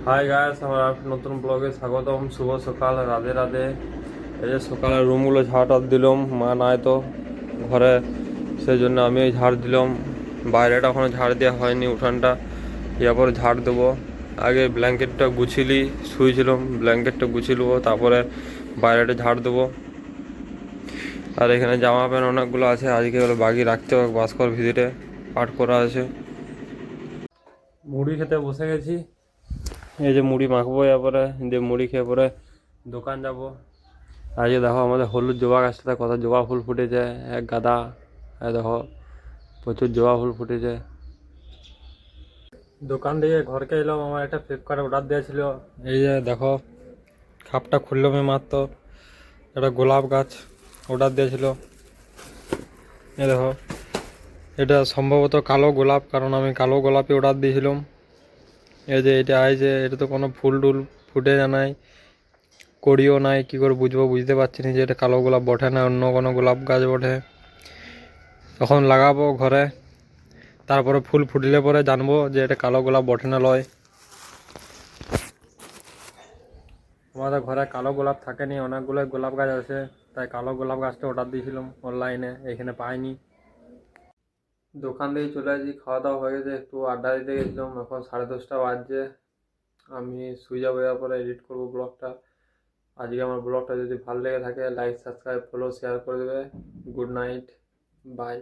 Hi guys, আমার একটা নতুন ব্লগে স্বাগতম। শুভ সকাল, রাধে রাধে। এই যে সকালে রুমগুলো ঝাড় দিলাম, মা নাই তো ঘরে, সেই জন্য আমি ঝাড় দিলাম। বাইরেটা এখনো ঝাড় দেওয়া হয়নি, উঠানটা এরপর ঝাড় দেবো। আগে ব্ল্যাঙ্কেটটা গুছিলি শুয়েছিলাম, ব্ল্যাঙ্কেটটা গুছিয়ে নেবো, তারপরে বাইরেটা ঝাড় দেবো। আর এখানে জামা প্যান্ট অনেকগুলো আছে, আজকে হলো বাগি রাখতে হবে, বাস্কর ভিতরে পাট করা আছে। মুড়ি খেতে বসে গেছি। এই যে মুড়ি মাখবো, এরপরে দিয়ে মুড়ি খেয়ে পরে দোকান যাব। আজকে দেখো আমাদের হলুদ জবা গাছটাতে কত জবা ফুল ফুটেছে, এক গাদা। দেখো প্রচুর জবা ফুল ফুটেছে। দোকান থেকে ঘরকে এলাম, আমার একটা ফ্লিপকার্টে অর্ডার দেওয়া ছিল। এই যে দেখো খাপটা খুললাম মাত্র, একটা গোলাপ গাছ অর্ডার দিয়েছিল। এই দেখো, এটা সম্ভবত কালো গোলাপ, কারণ আমি কালো গোলাপই অর্ডার দিয়েছিলাম। এই যে এটা আইছে, এটা তো কোনো ফুল টুল ফুটে নাই, করিও নাই, কি করে বুঝবো, বুঝতে পারছি না যে এটা কালো গোলাপ বটে না অন্য কোনো গোলাপ গাছ বটে। তখন লাগাবো ঘরে, তারপরে ফুল ফুটলে পরে জানবো যে এটা কালো গোলাপ বটে না লয়। আমাদের ঘরে কালো গোলাপ থাকেনি, অনেকগুলো গোলাপ গাছ আছে, তাই কালো গোলাপ গাছটা অর্ডার দিয়েছিলাম অনলাইনে, এখানে পাইনি। দোকান থেকে চলে আসি, খাওয়া দাওয়া হয়ে গেছে, একটু আড্ডা দিতে গেছিলাম। এখন 10:30 বাজছে, আমি শুয়ে যাবো, এরপরে এডিট করবো ব্লগটা। আজকে আমার ব্লগটা যদি ভালো লেগে থাকে, লাইক সাবস্ক্রাইব ফলো শেয়ার করে দেবে। Good night, by.